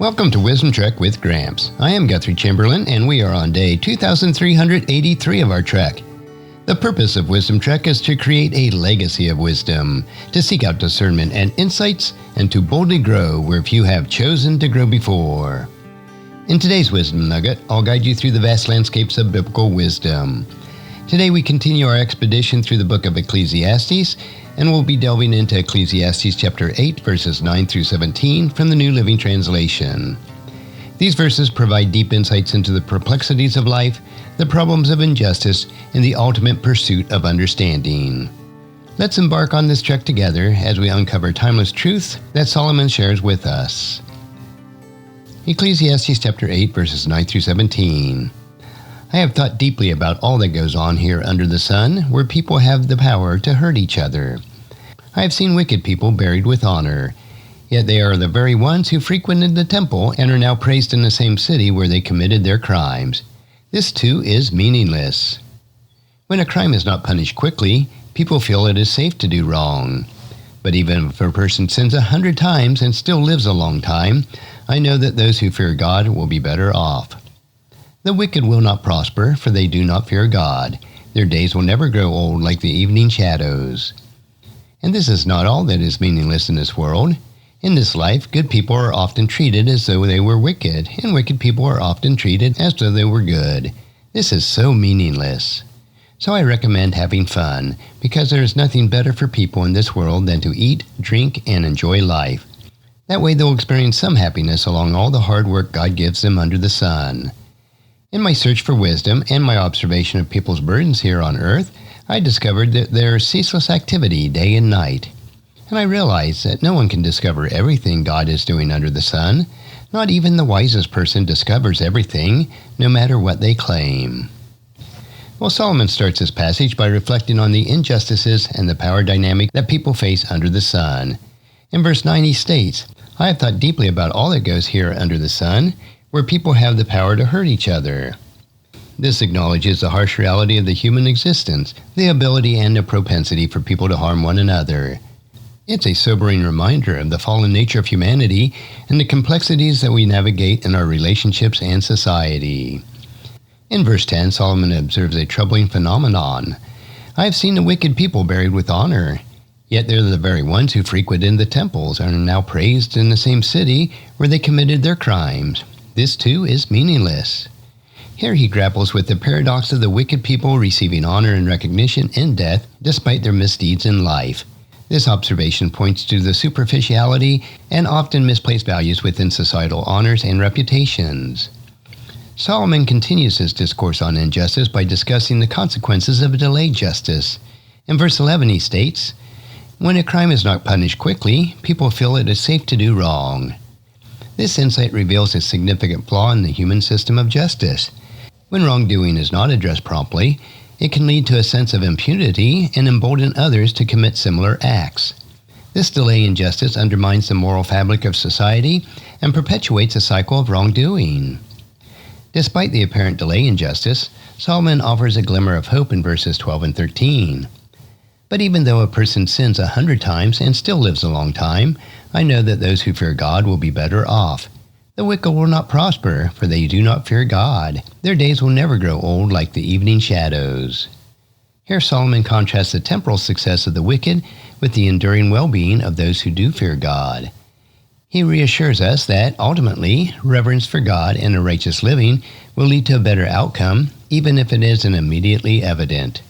Welcome to Wisdom Trek with Gramps. I am Guthrie Chamberlain, and we are on day 2383 of our trek. The purpose of Wisdom Trek is to create a legacy of wisdom, to seek out discernment and insights, and to boldly grow where few have chosen to grow before. In today's Wisdom Nugget, I'll guide you through the vast landscapes of biblical wisdom. Today we continue our expedition through the book of Ecclesiastes, and we'll be delving into Ecclesiastes chapter 8, verses 9 through 17 from the New Living Translation. These verses provide deep insights into the perplexities of life, the problems of injustice, and the ultimate pursuit of understanding. Let's embark on this trek together as we uncover timeless truths that Solomon shares with us. Ecclesiastes chapter 8, verses 9 through 17. I have thought deeply about all that goes on here under the sun, where people have the power to hurt each other. I have seen wicked people buried with honor, yet they are the very ones who frequented the temple and are now praised in the same city where they committed their crimes. This too is meaningless. When a crime is not punished quickly, people feel it is safe to do wrong. But even if a person sins 100 times and still lives a long time, I know that those who fear God will be better off. The wicked will not prosper, for they do not fear God. Their days will never grow old like the evening shadows. And this is not all that is meaningless in this world. In this life, good people are often treated as though they were wicked, and wicked people are often treated as though they were good. This is so meaningless. So I recommend having fun, because there is nothing better for people in this world than to eat, drink, and enjoy life. That way they'll experience some happiness along all the hard work God gives them under the sun. In my search for wisdom and my observation of people's burdens here on earth, I discovered that there is ceaseless activity day and night. And I realized that no one can discover everything God is doing under the sun. Not even the wisest person discovers everything, no matter what they claim. Well, Solomon starts this passage by reflecting on the injustices and the power dynamic that people face under the sun. In verse 9 he states, I have thought deeply about all that goes here under the sun, where people have the power to hurt each other. This acknowledges the harsh reality of the human existence, the ability and the propensity for people to harm one another. It's a sobering reminder of the fallen nature of humanity and the complexities that we navigate in our relationships and society. In verse 10, Solomon observes a troubling phenomenon. I have seen the wicked people buried with honor, yet they're the very ones who frequented the temples and are now praised in the same city where they committed their crimes. This too is meaningless. Here he grapples with the paradox of the wicked people receiving honor and recognition in death despite their misdeeds in life. This observation points to the superficiality and often misplaced values within societal honors and reputations. Solomon continues his discourse on injustice by discussing the consequences of delayed justice. In verse 11 he states, when a crime is not punished quickly, people feel it is safe to do wrong. This insight reveals a significant flaw in the human system of justice. When wrongdoing is not addressed promptly, it can lead to a sense of impunity and embolden others to commit similar acts. This delay in justice undermines the moral fabric of society and perpetuates a cycle of wrongdoing. Despite the apparent delay in justice, Solomon offers a glimmer of hope in verses 12 and 13. But even though a person sins 100 times and still lives a long time, I know that those who fear God will be better off. The wicked will not prosper, for they do not fear God. Their days will never grow old like the evening shadows. Here Solomon contrasts the temporal success of the wicked with the enduring well-being of those who do fear God. He reassures us that, ultimately, reverence for God and a righteous living will lead to a better outcome, even if it isn't immediately evident.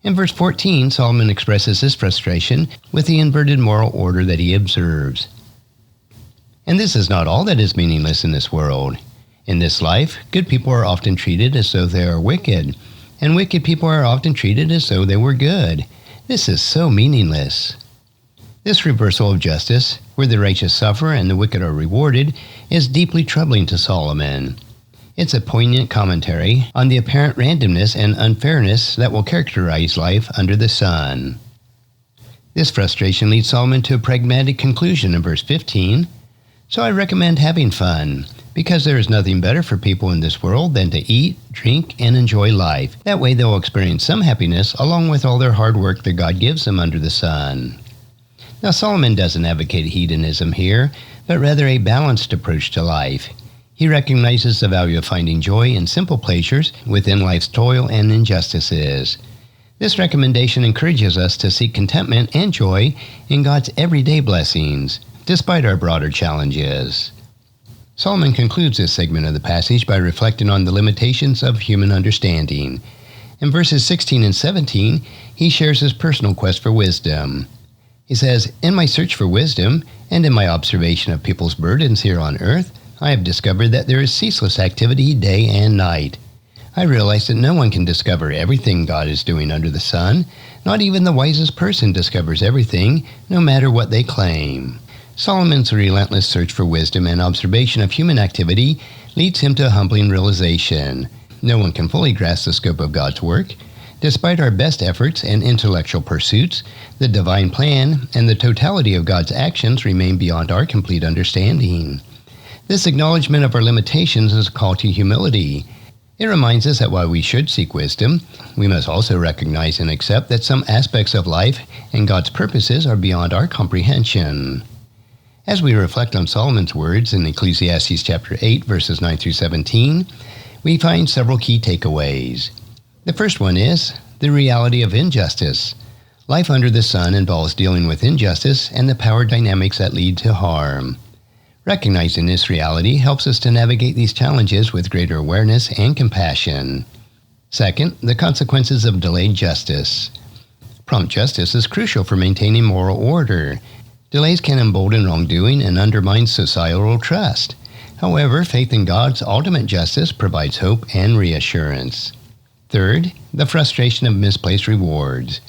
In verse 14, Solomon expresses his frustration with the inverted moral order that he observes. And this is not all that is meaningless in this world. In this life, good people are often treated as though they are wicked, and wicked people are often treated as though they were good. This is so meaningless. This reversal of justice, where the righteous suffer and the wicked are rewarded, is deeply troubling to Solomon. It's a poignant commentary on the apparent randomness and unfairness that will characterize life under the sun. This frustration leads Solomon to a pragmatic conclusion in verse 15. So I recommend having fun, because there is nothing better for people in this world than to eat, drink, and enjoy life. That way they'll experience some happiness along with all their hard work that God gives them under the sun. Now Solomon doesn't advocate hedonism here, but rather a balanced approach to life. He recognizes the value of finding joy in simple pleasures within life's toil and injustices. This recommendation encourages us to seek contentment and joy in God's everyday blessings, despite our broader challenges. Solomon concludes this segment of the passage by reflecting on the limitations of human understanding. In verses 16 and 17, he shares his personal quest for wisdom. He says, "In my search for wisdom, and in my observation of people's burdens here on earth, I have discovered that there is ceaseless activity day and night. I realize that no one can discover everything God is doing under the sun. Not even the wisest person discovers everything, no matter what they claim." Solomon's relentless search for wisdom and observation of human activity leads him to a humbling realization. No one can fully grasp the scope of God's work. Despite our best efforts and intellectual pursuits, the divine plan and the totality of God's actions remain beyond our complete understanding. This acknowledgement of our limitations is a call to humility. It reminds us that while we should seek wisdom, we must also recognize and accept that some aspects of life and God's purposes are beyond our comprehension. As we reflect on Solomon's words in Ecclesiastes chapter 8, verses 9 through 17, we find several key takeaways. The first one is the reality of injustice. Life under the sun involves dealing with injustice and the power dynamics that lead to harm. Recognizing this reality helps us to navigate these challenges with greater awareness and compassion. Second, the consequences of delayed justice. Prompt justice is crucial for maintaining moral order. Delays can embolden wrongdoing and undermine societal trust. However, faith in God's ultimate justice provides hope and reassurance. Third, the frustration of misplaced rewards.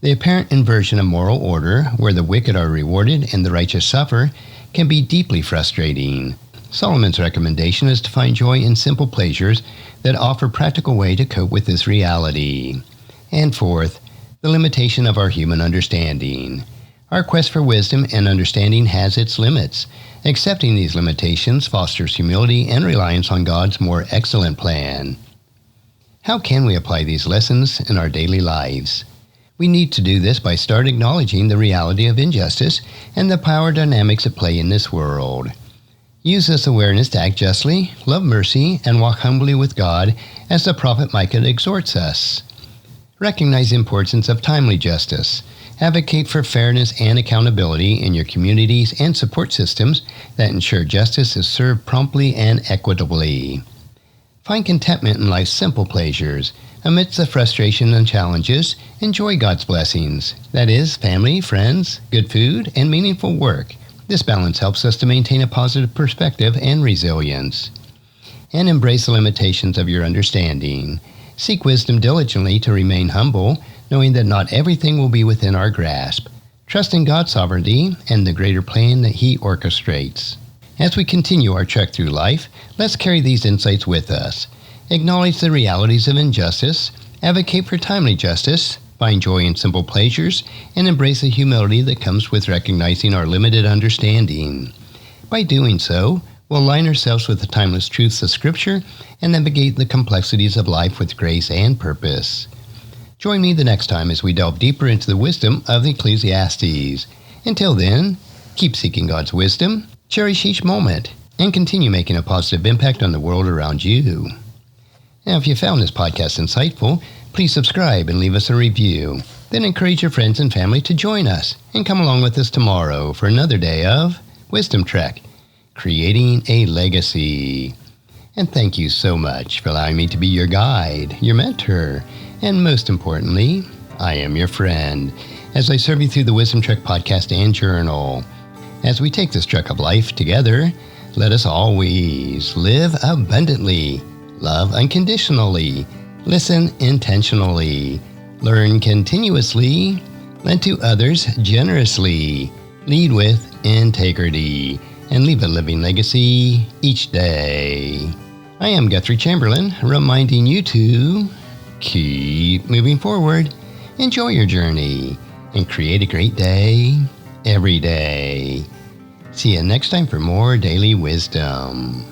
The apparent inversion of moral order, where the wicked are rewarded and the righteous suffer, can be deeply frustrating. Solomon's recommendation is to find joy in simple pleasures that offer practical way to cope with this reality. And fourth, the limitation of our human understanding. Our quest for wisdom and understanding has its limits. Accepting these limitations fosters humility and reliance on God's more excellent plan. How can we apply these lessons in our daily lives? We need to do this by starting acknowledging the reality of injustice and the power dynamics at play in this world. Use this awareness to act justly, love mercy, and walk humbly with God as the prophet Micah exhorts us. Recognize the importance of timely justice. Advocate for fairness and accountability in your communities and support systems that ensure justice is served promptly and equitably. Find contentment in life's simple pleasures. Amidst the frustration and challenges, enjoy God's blessings. That is, family, friends, good food, and meaningful work. This balance helps us to maintain a positive perspective and resilience. And embrace the limitations of your understanding. Seek wisdom diligently to remain humble, knowing that not everything will be within our grasp. Trust in God's sovereignty and the greater plan that He orchestrates. As we continue our trek through life, let's carry these insights with us. Acknowledge the realities of injustice, advocate for timely justice, find joy in simple pleasures, and embrace the humility that comes with recognizing our limited understanding. By doing so, we'll align ourselves with the timeless truths of Scripture and navigate the complexities of life with grace and purpose. Join me the next time as we delve deeper into the wisdom of the Ecclesiastes. Until then, keep seeking God's wisdom, cherish each moment, and continue making a positive impact on the world around you. Now, if you found this podcast insightful, please subscribe and leave us a review. Then encourage your friends and family to join us and come along with us tomorrow for another day of Wisdom Trek, creating a legacy. And thank you so much for allowing me to be your guide, your mentor, and most importantly, I am your friend as I serve you through the Wisdom Trek podcast and journal. As we take this trek of life together, let us always live abundantly, love unconditionally, listen intentionally, learn continuously, lend to others generously, lead with integrity, and leave a living legacy each day. I am Guthrie Chamberlain, reminding you to keep moving forward, enjoy your journey, and create a great day every day. See you next time for more daily wisdom.